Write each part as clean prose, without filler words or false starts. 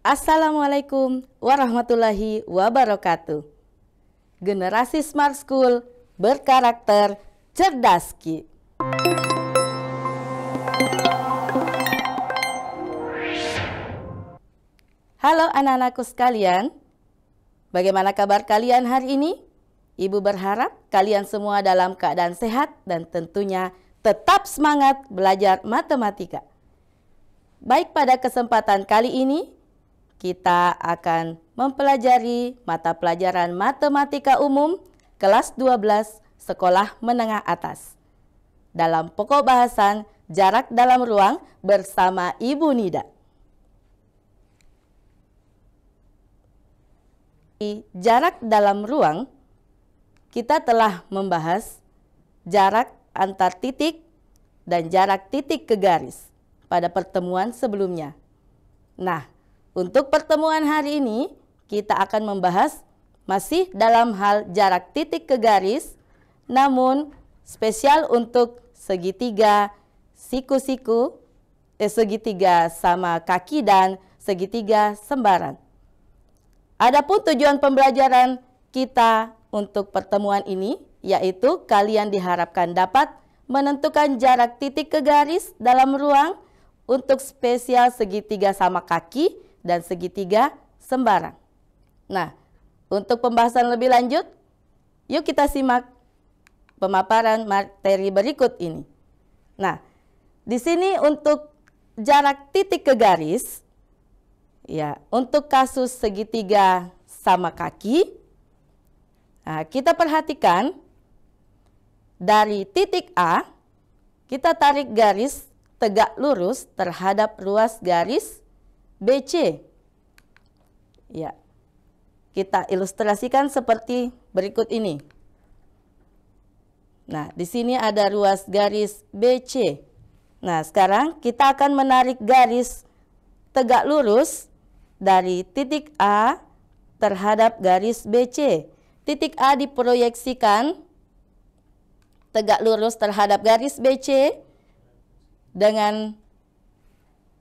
Assalamualaikum warahmatullahi wabarakatuh. Generasi Smart School berkarakter cerdas Ki. Halo anak-anakku sekalian, bagaimana kabar kalian hari ini? Ibu berharap kalian semua dalam keadaan sehat dan tentunya tetap semangat belajar matematika. Baik, pada kesempatan kali ini kita akan mempelajari mata pelajaran matematika umum kelas 12 sekolah menengah atas. Dalam pokok bahasan jarak dalam ruang bersama Ibu Nida. Di jarak dalam ruang, kita telah membahas jarak antar titik dan jarak titik ke garis pada pertemuan sebelumnya. Nah, untuk pertemuan hari ini kita akan membahas masih dalam hal jarak titik ke garis, namun spesial untuk segitiga siku-siku, segitiga sama kaki dan segitiga sembaran. Adapun tujuan pembelajaran kita untuk pertemuan ini, yaitu kalian diharapkan dapat menentukan jarak titik ke garis dalam ruang untuk spesial segitiga sama kaki dan segitiga sembarang. Nah, untuk pembahasan lebih lanjut, yuk kita simak pemaparan materi berikut ini. Nah, di sini untuk jarak titik ke garis, ya, untuk kasus segitiga sama kaki, nah, kita perhatikan dari titik A, kita tarik garis tegak lurus terhadap ruas garis BC. Ya, kita ilustrasikan seperti berikut ini. Nah, di sini ada ruas garis BC. Nah, sekarang kita akan menarik garis tegak lurus dari titik A terhadap garis BC. Titik A diproyeksikan tegak lurus terhadap garis BC dengan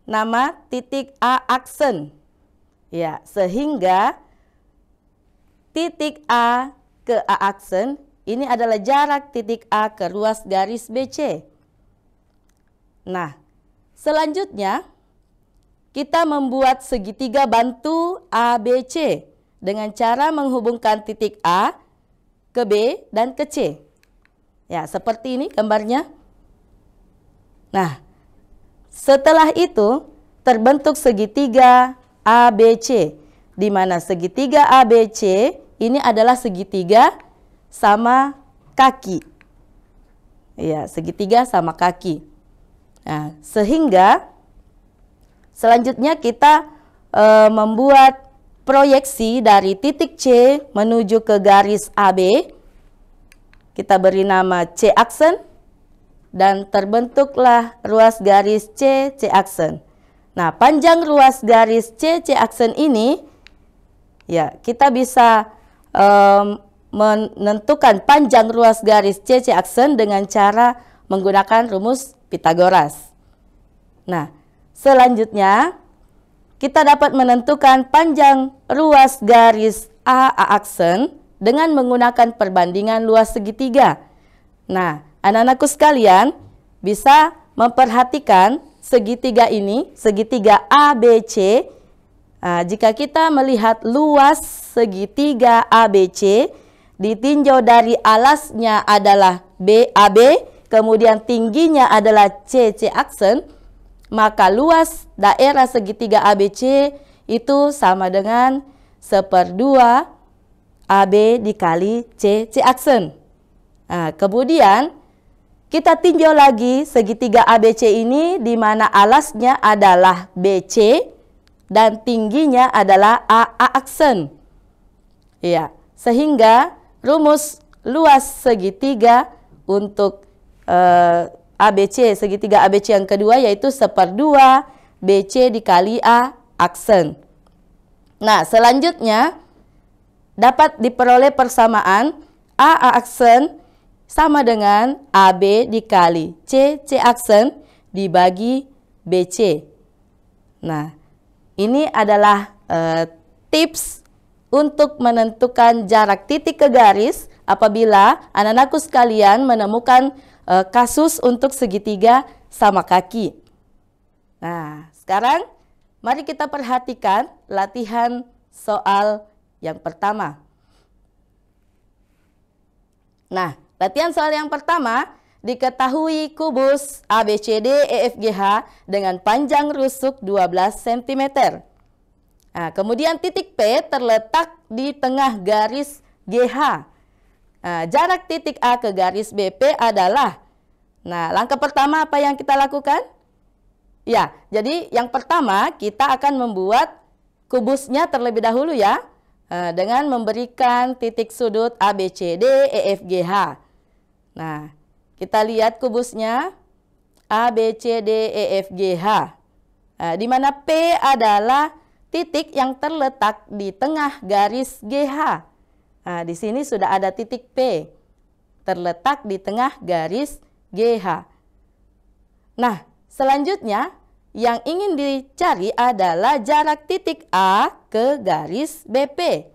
nama titik A aksen. Ya, sehingga titik A ke A aksen ini adalah jarak titik A ke ruas garis BC. Nah, selanjutnya kita membuat segitiga bantu ABC dengan cara menghubungkan titik A ke B dan ke C. Ya, seperti ini gambarnya. Nah, setelah itu terbentuk segitiga ABC, di mana segitiga ABC ini adalah segitiga sama kaki. Ya, segitiga sama kaki. Nah, sehingga selanjutnya kita membuat proyeksi dari titik C menuju ke garis AB. Kita beri nama C aksen dan terbentuklah ruas garis C aksen. Nah, panjang ruas garis C aksen ini, ya, kita bisa menentukan panjang ruas garis C aksen dengan cara menggunakan rumus Pitagoras. Nah, selanjutnya kita dapat menentukan panjang ruas garis A aksen dengan menggunakan perbandingan luas segitiga. Nah, anak-anakku sekalian bisa memperhatikan segitiga ini, segitiga ABC. Nah, jika kita melihat luas segitiga ABC ditinjau dari alasnya adalah BAB, kemudian tingginya adalah C aksen, maka luas daerah segitiga ABC itu sama dengan 1/2 AB dikali C aksen. Nah, kemudian kita tinjau lagi segitiga ABC ini di mana alasnya adalah BC dan tingginya adalah A aksen. Ya, sehingga rumus luas segitiga untuk ABC, segitiga ABC yang kedua yaitu 1/2 BC dikali A aksen. Nah, selanjutnya dapat diperoleh persamaan A aksen sama dengan AB dikali C aksen dibagi BC. Nah, ini adalah tips untuk menentukan jarak titik ke garis apabila anak-anakku sekalian menemukan kasus untuk segitiga sama kaki. Nah, sekarang mari kita perhatikan latihan soal yang pertama. Nah, latihan soal yang pertama, diketahui kubus ABCD EFGH dengan panjang rusuk 12 cm. Nah, kemudian titik P terletak di tengah garis GH. Nah, jarak titik A ke garis BP adalah, nah, langkah pertama apa yang kita lakukan? Ya, jadi yang pertama kita akan membuat kubusnya terlebih dahulu ya, dengan memberikan titik sudut ABCD EFGH. Nah, kita lihat kubusnya ABCD EFGH, di mana P adalah titik yang terletak di tengah garis GH. Nah, di sini sudah ada titik P terletak di tengah garis GH. Nah, selanjutnya yang ingin dicari adalah jarak titik A ke garis BP.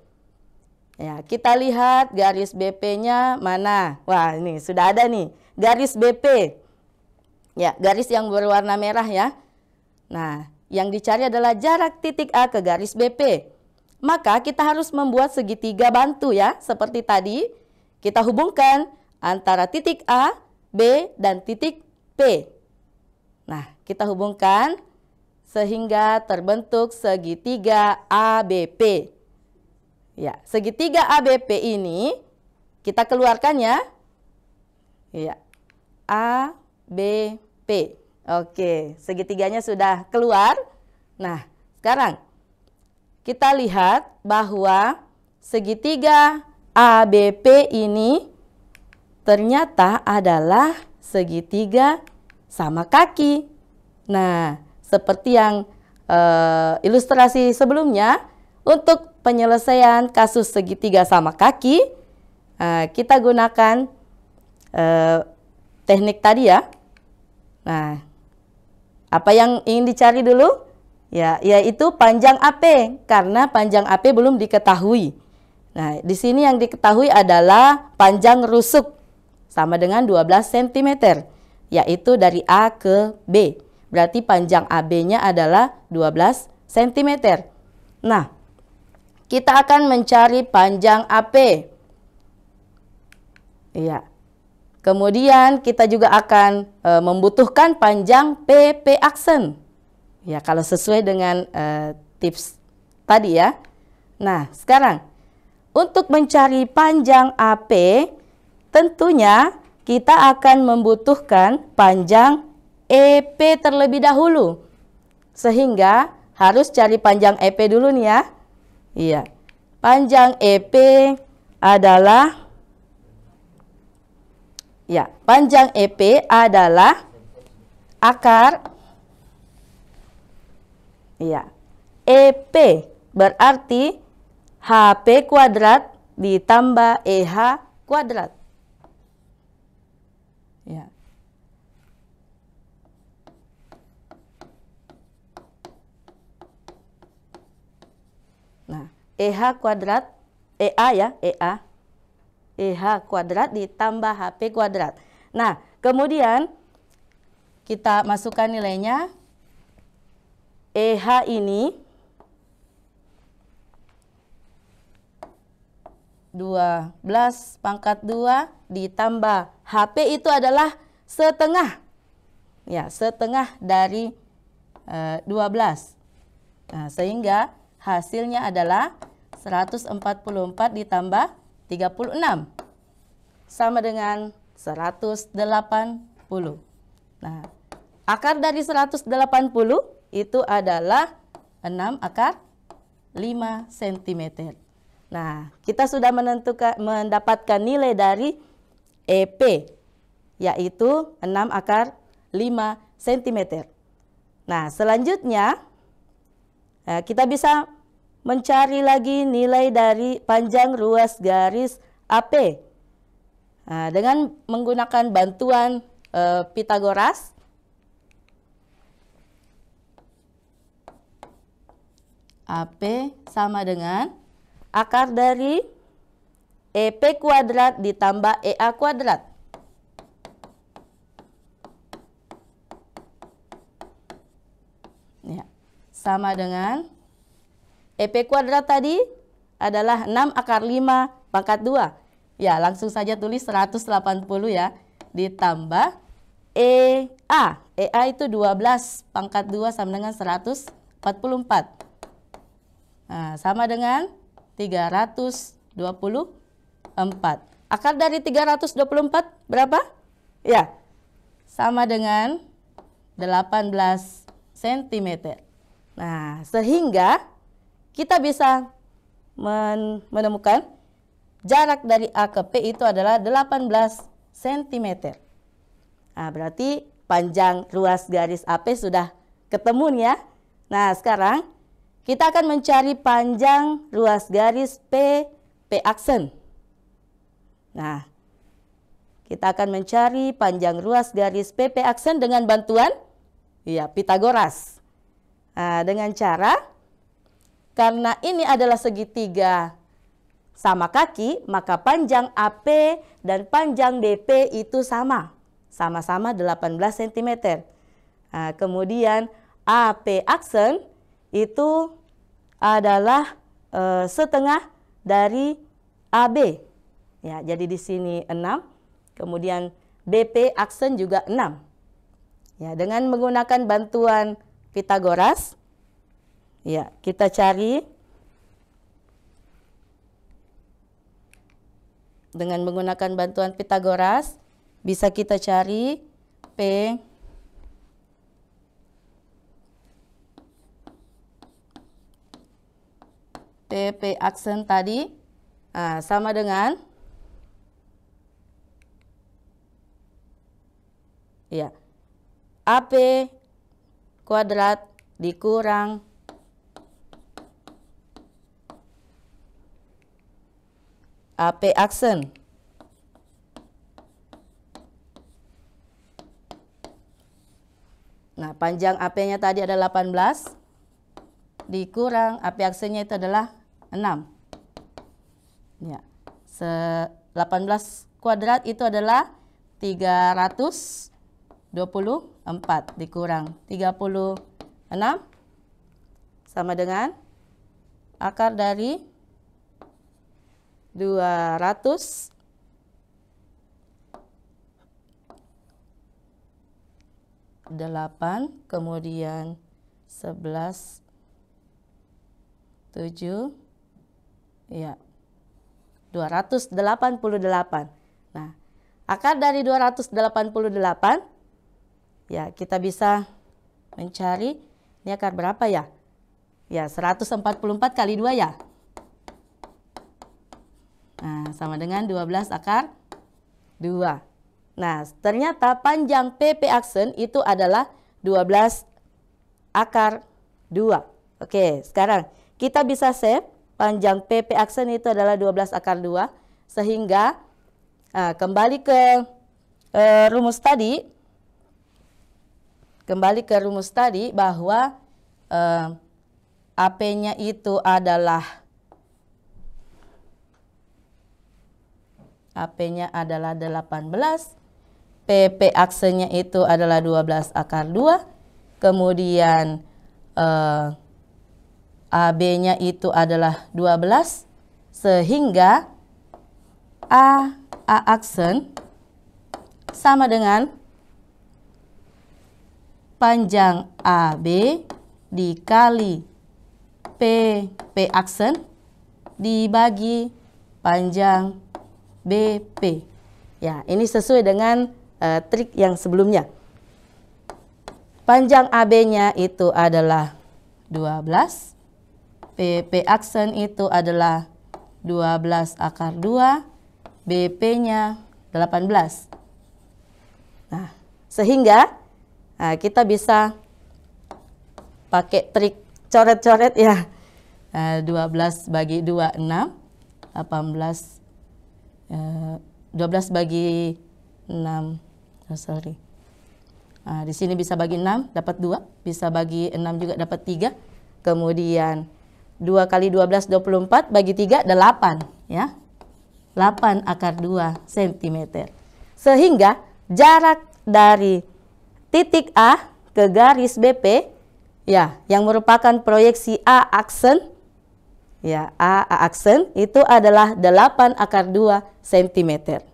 Ya, kita lihat garis BP-nya mana. Wah, ini sudah ada nih, garis BP. Ya, garis yang berwarna merah ya. Nah, yang dicari adalah jarak titik A ke garis BP. Maka kita harus membuat segitiga bantu ya, seperti tadi. Kita hubungkan antara titik A, B, dan titik P. Nah, kita hubungkan sehingga terbentuk segitiga ABP. Ya, segitiga ABP ini kita keluarkan ya. Ya, ABP. Oke, segitiganya sudah keluar. Nah, sekarang kita lihat bahwa segitiga ABP ini ternyata adalah segitiga sama kaki. Nah, seperti yang ilustrasi sebelumnya, untuk penyelesaian kasus segitiga sama kaki, kita gunakan teknik tadi ya. Nah, apa yang ingin dicari dulu? Ya, yaitu panjang AP, karena panjang AP belum diketahui. Nah, di sini yang diketahui adalah panjang rusuk sama dengan 12 cm, yaitu dari A ke B. Berarti panjang AB-nya adalah 12 cm. Nah, kita akan mencari panjang AP. Iya. Kemudian kita juga akan membutuhkan panjang PP aksen. Ya, kalau sesuai dengan tips tadi ya. Nah, sekarang untuk mencari panjang AP, tentunya kita akan membutuhkan panjang EP terlebih dahulu. Sehingga harus cari panjang EP dulu nih ya. Iya. Panjang EP adalah, ya, panjang EP adalah akar, ya, EP berarti HP kuadrat ditambah EH kuadrat. Ya. Nah, EH kuadrat, EA ya, EA. EH kuadrat ditambah HP kuadrat. Nah, kemudian kita masukkan nilainya. EH ini 12 pangkat 2 ditambah HP itu adalah setengah. Ya, setengah dari 12. Nah, sehingga hasilnya adalah 144 ditambah 36 sama dengan 180. Nah, akar dari 180 itu adalah 6 akar 5 cm. Nah, kita sudah mendapatkan nilai dari EP, yaitu 6 akar 5 cm. Nah, selanjutnya kita bisa mencari lagi nilai dari panjang ruas garis AP dengan menggunakan bantuan Pythagoras. AP sama dengan akar dari EP kuadrat ditambah EA kuadrat. Ya, sama dengan EP kuadrat tadi adalah 6 akar 5 pangkat 2. Ya, langsung saja tulis 180 ya. Ditambah EA. EA itu 12 pangkat 2 sama dengan 144. Nah, sama dengan 324. Akar dari 324 berapa? Ya, sama dengan 18 cm. Nah, sehingga kita bisa menemukan jarak dari A ke P itu adalah 18 cm. Nah, berarti panjang ruas garis AP sudah ketemu nih ya. Nah, sekarang kita akan mencari panjang ruas garis P aksen. Nah, kita akan mencari panjang ruas garis P aksen dengan bantuan Pitagoras. Nah, dengan cara, karena ini adalah segitiga sama kaki, maka panjang AP dan panjang BP itu sama. Sama-sama 18 cm. Nah, kemudian AP aksen itu adalah setengah dari AB. Ya, jadi di sini 6. Kemudian BP aksen juga 6. Ya, dengan menggunakan bantuan Pitagoras, ya, kita cari dengan menggunakan bantuan Pitagoras bisa kita cari P aksen tadi sama dengan AP kuadrat dikurang AP aksen. Nah, panjang AP-nya tadi adalah 18 dikurang AP aksennya itu adalah 6. Ya. 18 kuadrat itu adalah 324 dikurang 36 sama dengan akar dari 208 kemudian 11 7 ya 288. Nah, akar dari 288 ya kita bisa mencari ini akar berapa ya? Ya 144 kali 2 ya. Nah, sama dengan 12 akar 2. Nah, ternyata panjang PP aksen itu adalah 12 akar 2. Oke, sekarang kita bisa save panjang PP aksen itu adalah 12 akar 2. Sehingga kembali ke rumus tadi. Kembali ke rumus tadi bahwa AP-nya itu adalah 18, PP aksennya itu adalah 12 akar 2, kemudian AB-nya itu adalah 12, sehingga A aksen sama dengan panjang AB dikali PP aksen dibagi panjang BP. Ya, ini sesuai dengan trik yang sebelumnya. Panjang AB-nya itu adalah 12, PP aksen itu adalah 12 akar 2, BP-nya 18. Nah, sehingga kita bisa pakai trik coret-coret ya. 12 bagi 2, 6. 18 12 bagi 6. Di sini bisa bagi 6 dapat 2, bisa bagi 6 juga dapat 3. Kemudian 2 kali 12, 24, bagi 3, 8. Ya. 8 akar 2 cm. Sehingga jarak dari titik A ke garis BP, ya, yang merupakan proyeksi A aksen, ya, A aksen itu adalah 8 akar 2 cm.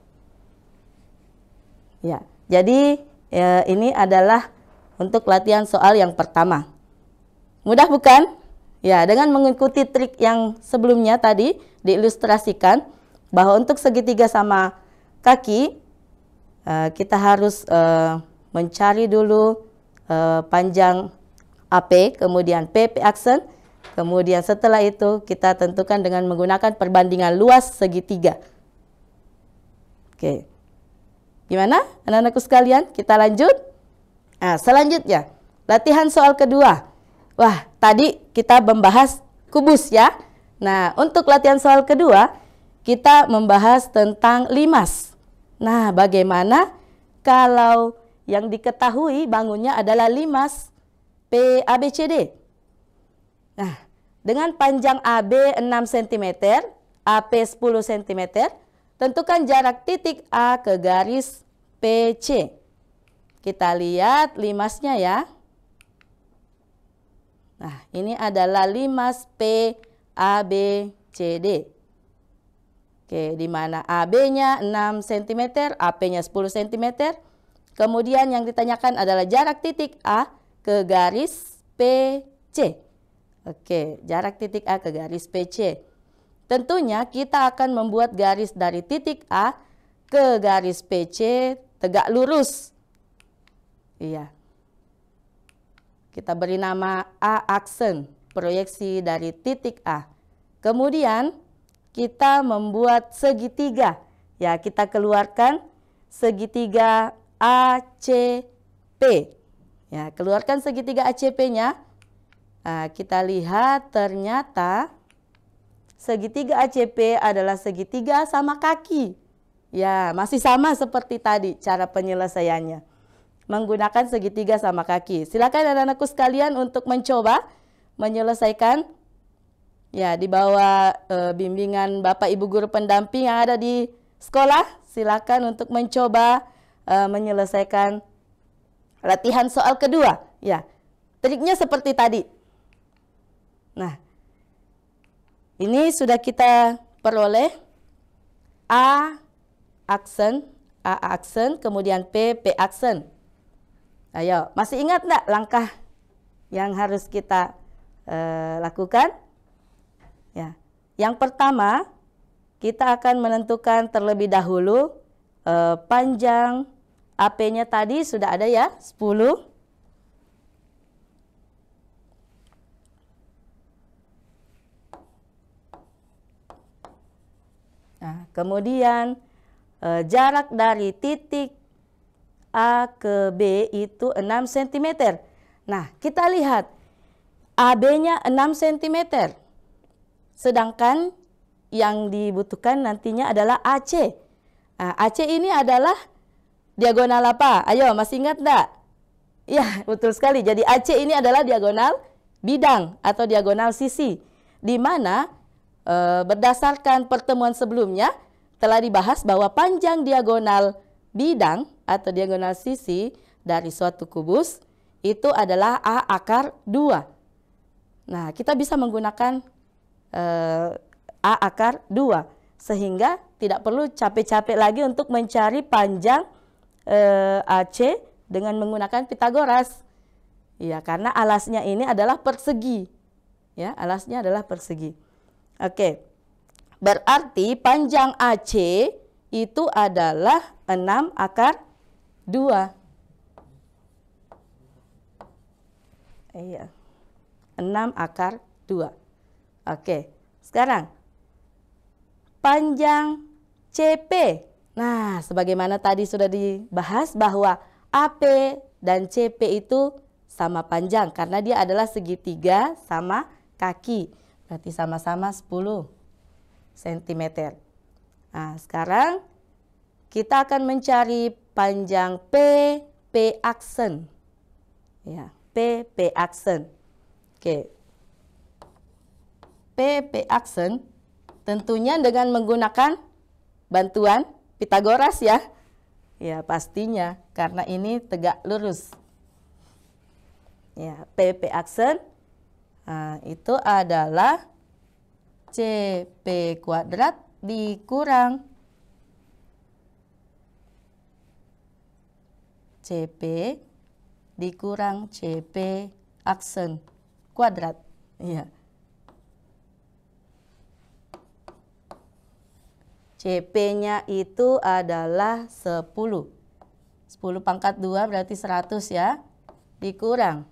Ya, jadi ini adalah untuk latihan soal yang pertama. Mudah bukan? Ya, dengan mengikuti trik yang sebelumnya tadi diilustrasikan bahwa untuk segitiga sama kaki kita harus mencari dulu panjang AP, kemudian PP aksen, kemudian setelah itu kita tentukan dengan menggunakan perbandingan luas segitiga. Oke. Gimana anak-anakku sekalian? Kita lanjut. Nah, selanjutnya latihan soal kedua. Wah, tadi kita membahas kubus ya. Nah, untuk latihan soal kedua, kita membahas tentang limas. Nah, bagaimana kalau yang diketahui bangunnya adalah limas PABCD? Nah, dengan panjang AB 6 cm, AP 10 cm, tentukan jarak titik A ke garis PC. Kita lihat limasnya ya. Nah, ini adalah limas PABCD. Oke, di mana AB-nya 6 cm, AP-nya 10 cm. Kemudian yang ditanyakan adalah jarak titik A ke garis PC. Oke, jarak titik A ke garis PC. Tentunya kita akan membuat garis dari titik A ke garis PC tegak lurus. Iya. Kita beri nama A aksen, proyeksi dari titik A. Kemudian kita membuat segitiga. Ya, kita keluarkan segitiga ACP. Ya, keluarkan segitiga ACP-nya. Nah, kita lihat ternyata segitiga ACP adalah segitiga sama kaki. Ya, masih sama seperti tadi cara penyelesaiannya. Menggunakan segitiga sama kaki. Silakan anak-anakku sekalian untuk mencoba menyelesaikan ya di bawah bimbingan Bapak Ibu guru pendamping yang ada di sekolah. Silakan untuk mencoba menyelesaikan latihan soal kedua. Ya, triknya seperti tadi. Nah, ini sudah kita peroleh A aksen, kemudian P aksen. Ayo, masih ingat enggak langkah yang harus kita lakukan? Ya. Yang pertama, kita akan menentukan terlebih dahulu panjang AP-nya tadi sudah ada ya, 10. Nah, kemudian jarak dari titik A ke B itu 6 cm. Nah, kita lihat AB-nya 6 cm. Sedangkan yang dibutuhkan nantinya adalah AC. Nah, AC ini adalah diagonal apa? Ayo, masih ingat enggak? Ya, betul sekali. Jadi AC ini adalah diagonal bidang atau diagonal sisi. Di mana berdasarkan pertemuan sebelumnya telah dibahas bahwa panjang diagonal bidang atau diagonal sisi dari suatu kubus itu adalah A akar 2. Nah, kita bisa menggunakan A akar 2 sehingga tidak perlu capek-capek lagi untuk mencari panjang AC dengan menggunakan Pitagoras. Ya, karena alasnya ini adalah persegi. Ya, alasnya adalah persegi. Oke. Berarti panjang AC itu adalah 6 akar 2. Iya. 6 akar 2. Oke. Sekarang panjang CP. Nah, sebagaimana tadi sudah dibahas bahwa AP dan CP itu sama panjang karena dia adalah segitiga sama kaki. Berarti sama-sama 10 cm. Nah, sekarang kita akan mencari panjang P aksen. Ya, P aksen. Oke. PP aksen tentunya dengan menggunakan bantuan Pitagoras ya. Ya, pastinya karena ini tegak lurus. Ya, PP aksen itu adalah CP kuadrat dikurang CP dikurang CP aksen kuadrat. Ya. CP-nya itu adalah 10. 10 pangkat 2 berarti 100 ya. Dikurang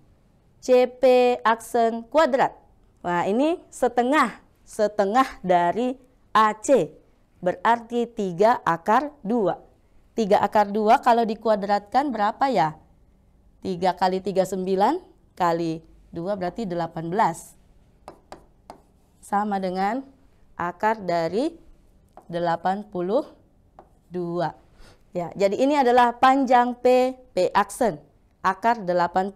CP aksen kuadrat. Wah, ini setengah dari AC. Berarti 3 akar 2. 3 akar 2 kalau dikuadratkan berapa ya? 3 kali 3 9 kali 2 berarti 18. Sama dengan akar dari 82. Ya, jadi ini adalah panjang P aksen, akar 82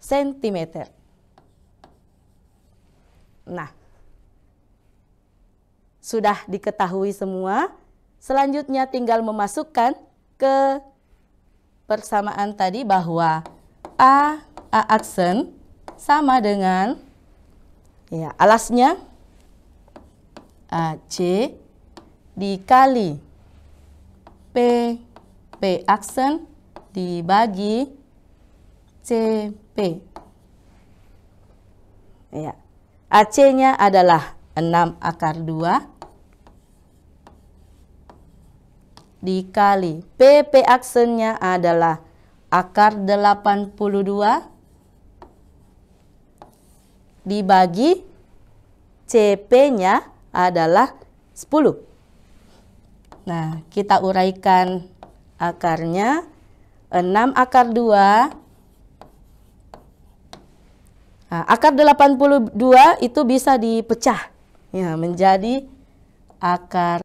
cm. Nah, sudah diketahui semua. Selanjutnya tinggal memasukkan ke persamaan tadi bahwa A aksen sama dengan, ya, alasnya AC dikali P aksen dibagi CP. Ya. AC-nya adalah 6 akar 2 dikali PP aksennya adalah akar 82 dibagi CP-nya adalah 10. Nah, kita uraikan akarnya. 6 akar 2. Nah, akar 82 itu bisa dipecah ya, menjadi akar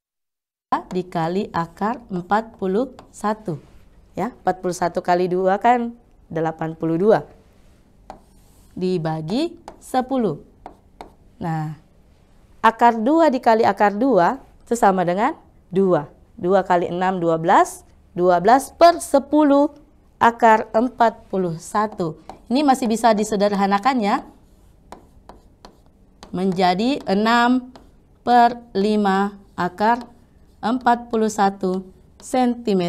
dikali akar 41. Ya, 41 kali 2 kan 82. Dibagi 10. Nah, akar 2 dikali akar 2 itu sama dengan 2. 2 kali 6, 12. 12 per 10 akar 41. Ini masih bisa disederhanakan ya. Menjadi 6 per 5 akar 41 cm.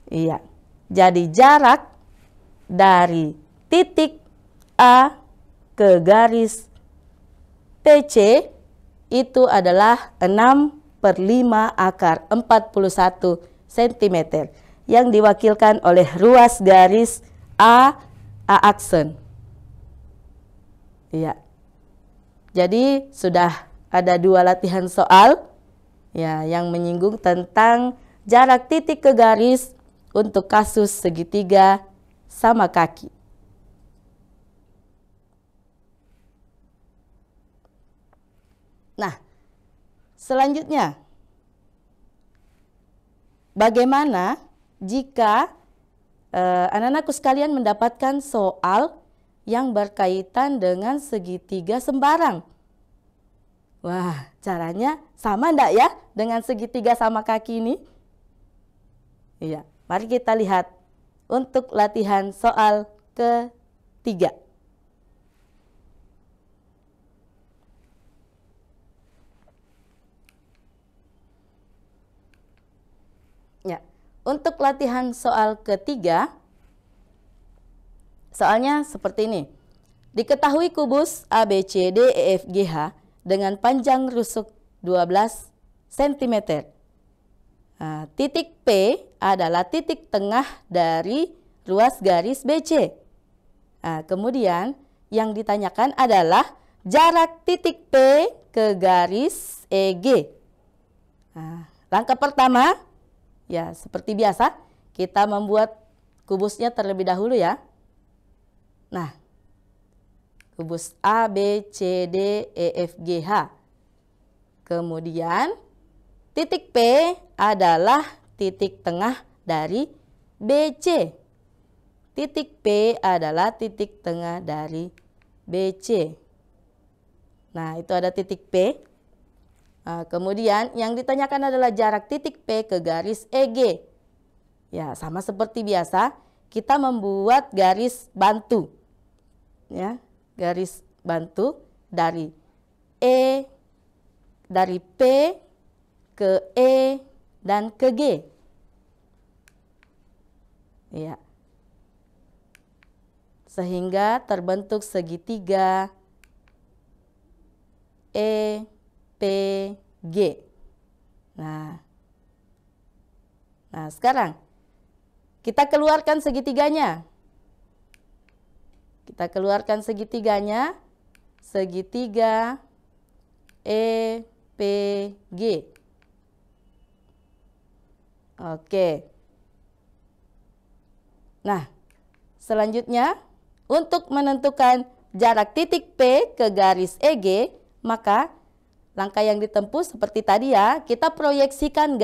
Iya. Jadi jarak dari titik A ke garis PC itu adalah 6 per 5 akar 41 cm yang diwakilkan oleh ruas garis A aksen. Ya. Jadi sudah ada 2 latihan soal ya yang menyinggung tentang jarak titik ke garis untuk kasus segitiga sama kaki. Nah, selanjutnya, bagaimana jika anak-anakku sekalian mendapatkan soal yang berkaitan dengan segitiga sembarang? Wah, caranya sama enggak ya dengan segitiga sama kaki ini? Iya, mari kita lihat untuk latihan soal ketiga. Ya, untuk latihan soal ketiga, soalnya seperti ini. Diketahui kubus ABCDEFGH dengan panjang rusuk 12 cm. Nah, titik P adalah titik tengah dari ruas garis BC. Nah, kemudian yang ditanyakan adalah jarak titik P ke garis EG. Nah, langkah pertama, ya seperti biasa, kita membuat kubusnya terlebih dahulu ya. Nah, kubus A, B, C, D, E, F, G, H. Kemudian titik P adalah titik tengah dari BC. Titik P adalah titik tengah dari BC. Nah, itu ada titik P. Nah, kemudian yang ditanyakan adalah jarak titik P ke garis EG. Ya, sama seperti biasa, kita membuat garis bantu. Ya, garis bantu dari P ke E dan ke G. Ya. Sehingga terbentuk segitiga EPG. Nah, sekarang kita keluarkan segitiganya. Kita keluarkan segitiganya, segitiga EPG. Oke. Nah, selanjutnya untuk menentukan jarak titik P ke garis EG, maka langkah yang ditempuh seperti tadi ya, kita proyeksikan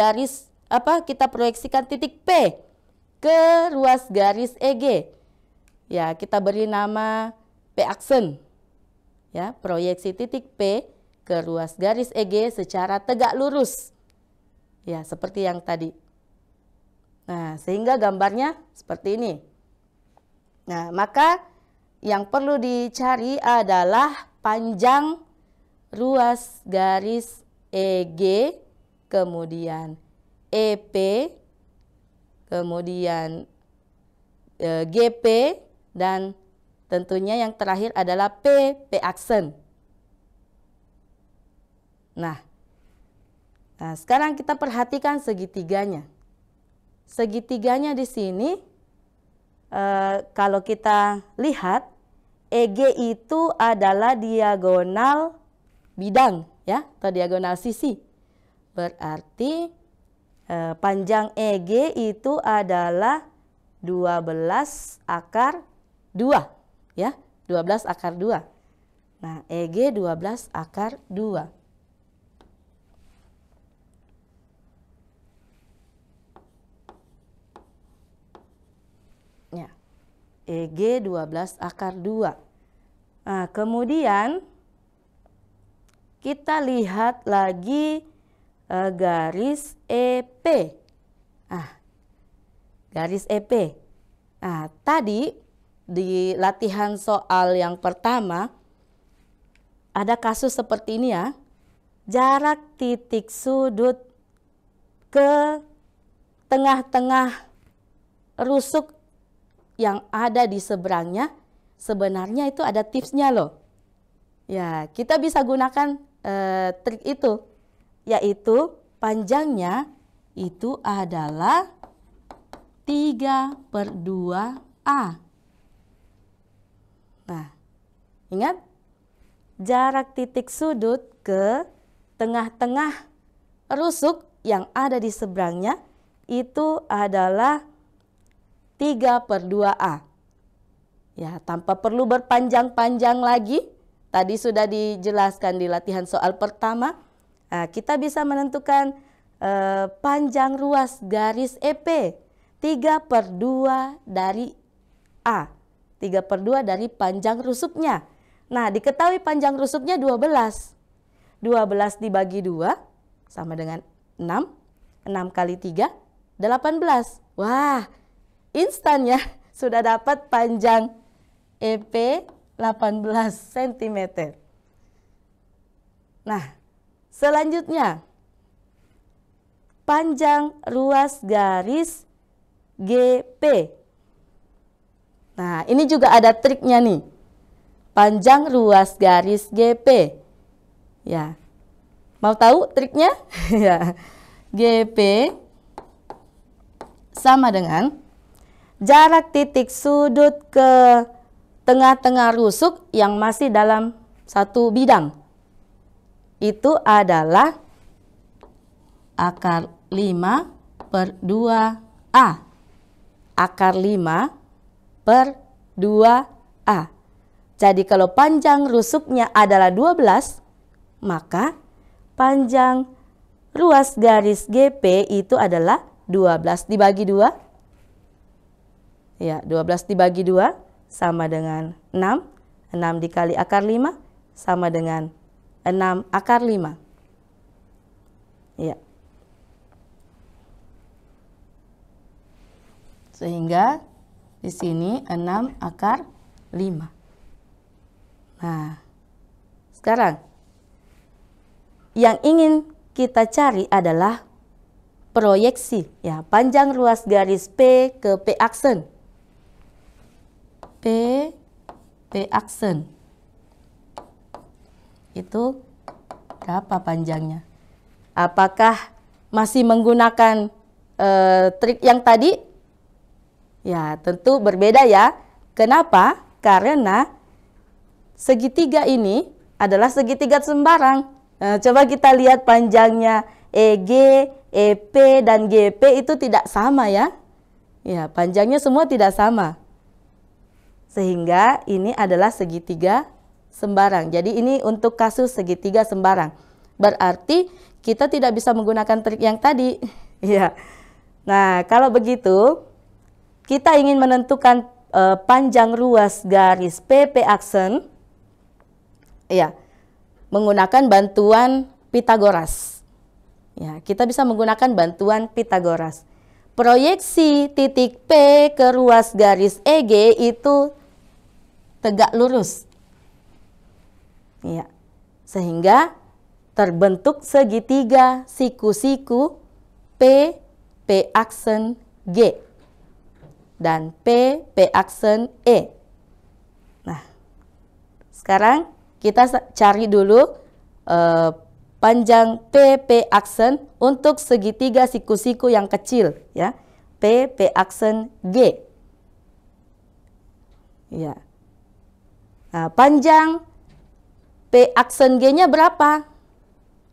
titik P ke ruas garis EG. Ya, kita beri nama P aksen. Ya, proyeksi titik P ke ruas garis EG secara tegak lurus. Ya, seperti yang tadi. Nah, sehingga gambarnya seperti ini. Nah, maka yang perlu dicari adalah panjang ruas garis EG, kemudian EP, kemudian GP, dan tentunya yang terakhir adalah P aksen. Nah, sekarang kita perhatikan segitiganya. Segitiganya di sini, kalau kita lihat, EG itu adalah diagonal bidang, ya, atau diagonal sisi. Berarti panjang EG itu adalah 12 akar 2, ya, 12 akar 2. Nah, EG 12 akar 2. Ya, EG 12 akar 2. Nah, kemudian kita lihat lagi garis EP. Garis EP. Nah, tadi di latihan soal yang pertama ada kasus seperti ini ya. Jarak titik sudut ke tengah-tengah rusuk yang ada di seberangnya, sebenarnya itu ada tipsnya loh. Ya, kita bisa gunakan trik itu, yaitu panjangnya itu adalah 3/2A. Nah, ingat, jarak titik sudut ke tengah-tengah rusuk yang ada di seberangnya itu adalah 3/2A. Ya, tanpa perlu berpanjang-panjang lagi, tadi sudah dijelaskan di latihan soal pertama, kita bisa menentukan panjang ruas garis EP 3/2 dari A. 3/2 dari panjang rusuknya. Nah, diketahui panjang rusuknya 12. 12 dibagi 2 sama dengan 6. 6 kali 3, 18. Wah, instan ya, sudah dapat panjang EP 18 cm. Nah, selanjutnya panjang ruas garis GP. Nah, ini juga ada triknya nih. Panjang ruas garis GP. Ya. Mau tahu triknya? Ya. GP sama dengan jarak titik sudut ke tengah-tengah rusuk yang masih dalam satu bidang. Itu adalah akar 5/2A. Akar 5/2A. Jadi kalau panjang rusuknya adalah 12, maka panjang ruas garis GP itu adalah 12 dibagi 2. Ya, 12 dibagi 2 sama dengan 6. 6 dikali akar 5 sama dengan 6 akar 5. Ya. Sehingga di sini 6 akar 5. Nah, sekarang yang ingin kita cari adalah proyeksi, ya, panjang ruas garis P ke P aksen. P aksen. Itu berapa panjangnya? Apakah masih menggunakan trik yang tadi? Ya, tentu berbeda ya. Kenapa? Karena segitiga ini adalah segitiga sembarang. Coba kita lihat panjangnya EG, EP, dan GP itu tidak sama ya. Ya, panjangnya semua tidak sama. Sehingga ini adalah segitiga sembarang. Jadi ini untuk kasus segitiga sembarang. Berarti kita tidak bisa menggunakan trik yang tadi. Ya. Nah, kalau begitu kita ingin menentukan panjang ruas garis PP aksen, ya, menggunakan bantuan Pitagoras. Ya, kita bisa menggunakan bantuan Pitagoras. Proyeksi titik P ke ruas garis EG itu tegak lurus. Ya, sehingga terbentuk segitiga siku-siku P aksen G dan P aksen E. Nah, sekarang kita cari dulu panjang P aksen untuk segitiga siku-siku yang kecil, ya. P aksen G. Ya. Nah, panjang P aksen G-nya berapa?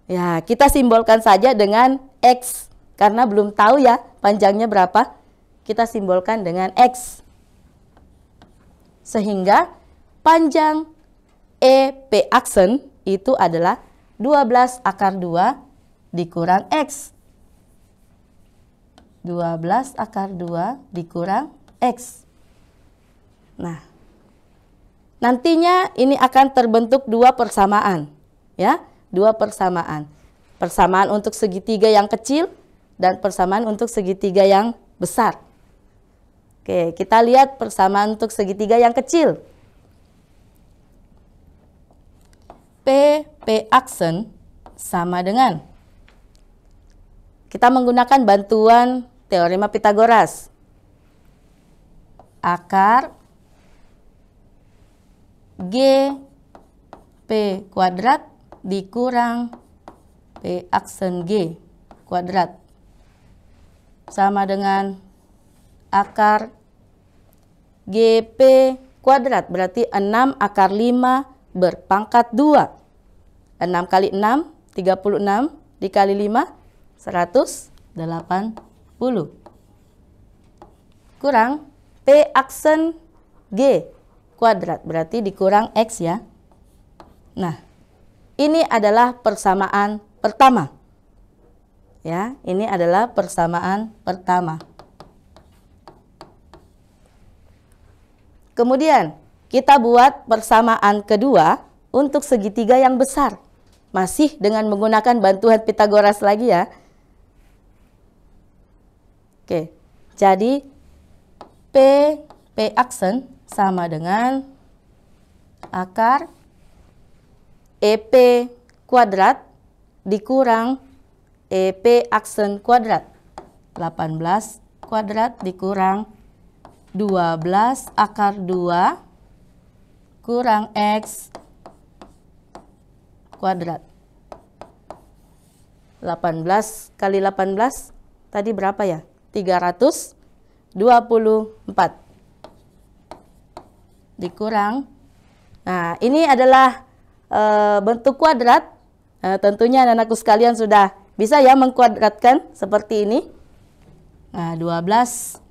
Ya, kita simbolkan saja dengan X karena belum tahu ya panjangnya berapa. Kita simbolkan dengan X. Sehingga panjang EP aksen itu adalah 12 akar 2 dikurang X. 12 akar 2 dikurang X. Nah, nantinya ini akan terbentuk dua persamaan. Ya, dua persamaan. Persamaan untuk segitiga yang kecil dan persamaan untuk segitiga yang besar. Oke, kita lihat persamaan untuk segitiga yang kecil. P aksen sama dengan, kita menggunakan bantuan teorema Pitagoras. Akar G P kuadrat dikurang P aksen G kuadrat sama dengan akar GP kuadrat, berarti 6 akar 5 berpangkat 2. 6 kali 6, 36, dikali 5, 180. Kurang P aksen G kuadrat, berarti dikurang X ya. Nah, ini adalah persamaan pertama. Ya, ini adalah persamaan pertama. Kemudian kita buat persamaan kedua untuk segitiga yang besar. Masih dengan menggunakan bantuan Pitagoras lagi ya. Oke, jadi P aksen sama dengan akar EP kuadrat dikurang EP aksen kuadrat. 18 kuadrat dikurang 12 akar 2 kurang X kuadrat. 18 kali 18 tadi berapa ya? 324 dikurang. Nah, ini adalah bentuk kuadrat. Tentunya anak-anakku sekalian sudah bisa ya mengkuadratkan seperti ini. Nah, 12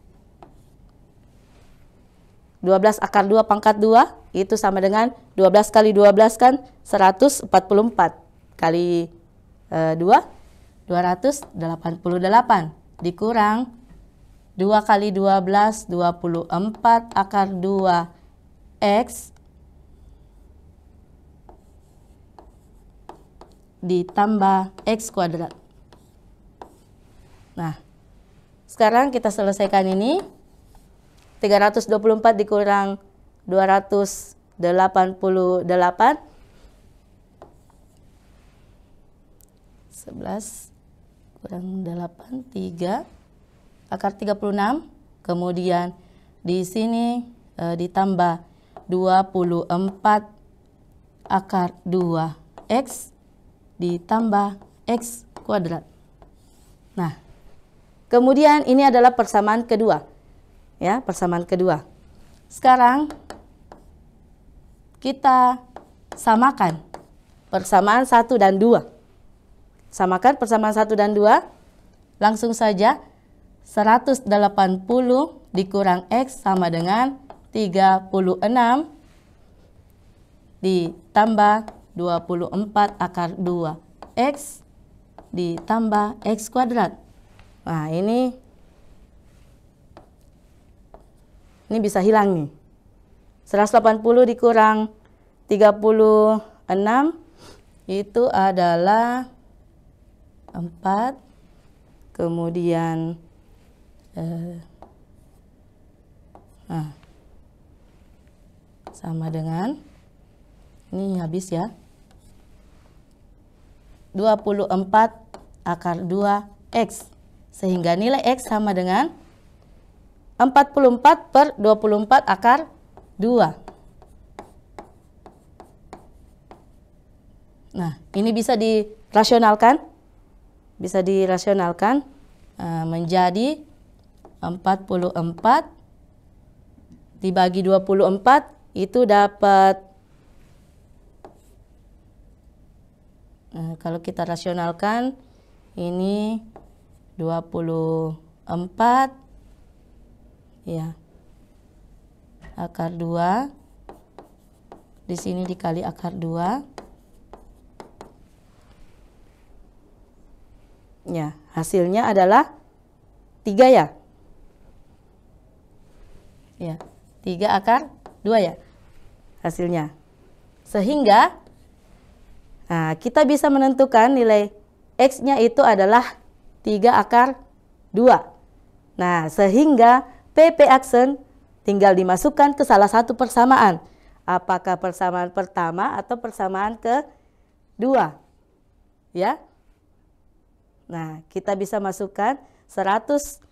akar 2 pangkat 2 itu sama dengan 12 kali 12 kan 144 kali 2 288 dikurang 2 kali 12 24 akar 2 X ditambah X kuadrat. Nah, sekarang kita selesaikan ini. 324 dikurang 288. 11 kurang 8, 3. Akar 36. Kemudian di sini ditambah 24 akar 2X ditambah X kuadrat. Nah, kemudian ini adalah persamaan kedua. Ya, persamaan kedua. Sekarang kita samakan persamaan 1 dan 2. Samakan persamaan 1 dan 2. Langsung saja 180 dikurang X sama dengan 36 ditambah 24 akar 2X ditambah X kuadrat. Nah, ini bisa hilang nih. 180 dikurang 36 itu adalah 4. Kemudian sama dengan ini habis ya. 24 akar 2X. Sehingga nilai X sama dengan 44 per 24 akar 2. Nah, ini bisa dirasionalkan. Bisa dirasionalkan menjadi 44 dibagi 24 itu dapat, kalau kita rasionalkan ini 24 ya akar 2, di sini dikali akar 2 ya, hasilnya adalah 3 ya. Ya, 3 akar 2 ya hasilnya. Sehingga kita bisa menentukan nilai X-nya itu adalah 3 akar 2. Nah, sehingga PP aksen tinggal dimasukkan ke salah satu persamaan. Apakah persamaan pertama atau persamaan kedua? Ya. Nah, kita bisa masukkan 180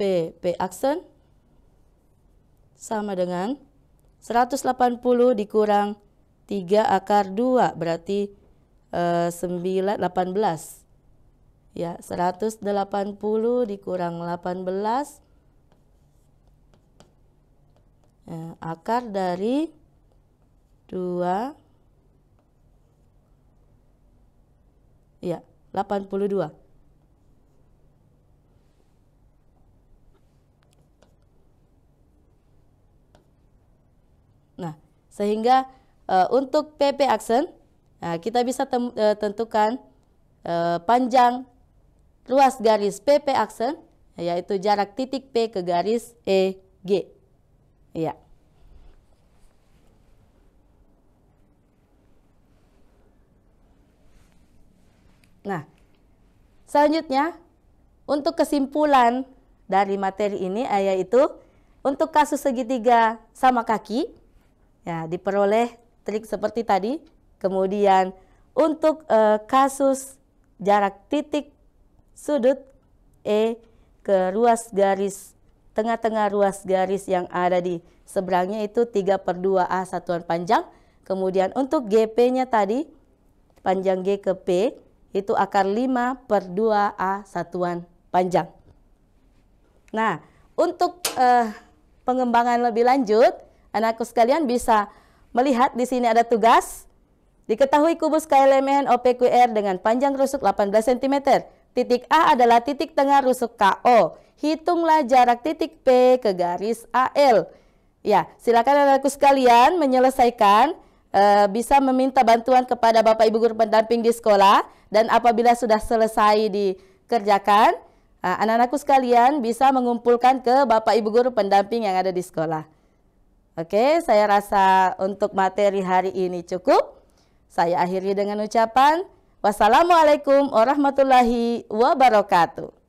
PP aksen sama dengan 180 dikurang 3 akar 2 berarti 18. Ya, 180 dikurang 18 akar dari 2 ya, 82. Nah, sehingga untuk PP aksen kita bisa tentukan panjang ruas garis PP aksen, yaitu jarak titik P ke garis EG. Ya. Nah, selanjutnya untuk kesimpulan dari materi ini yaitu untuk kasus segitiga sama kaki ya diperoleh trik seperti tadi. Kemudian untuk kasus jarak titik sudut E ke ruas garis tengah-tengah ruas garis yang ada di seberangnya itu 3/2A satuan panjang. Kemudian untuk GP-nya tadi panjang G ke P itu akar 5/2A satuan panjang. Nah, untuk pengembangan lebih lanjut, anakku sekalian bisa melihat di sini ada tugas. Diketahui kubus KLMN OPQR dengan panjang rusuk 18 cm. Titik A adalah titik tengah rusuk KO. Hitunglah jarak titik P ke garis AL. Ya, silakan anakku sekalian menyelesaikan. Bisa meminta bantuan kepada Bapak Ibu guru pendamping di sekolah, dan apabila sudah selesai dikerjakan, anak-anakku sekalian bisa mengumpulkan ke Bapak Ibu guru pendamping yang ada di sekolah. Oke, saya rasa untuk materi hari ini cukup. Saya akhiri dengan ucapan wassalamualaikum warahmatullahi wabarakatuh.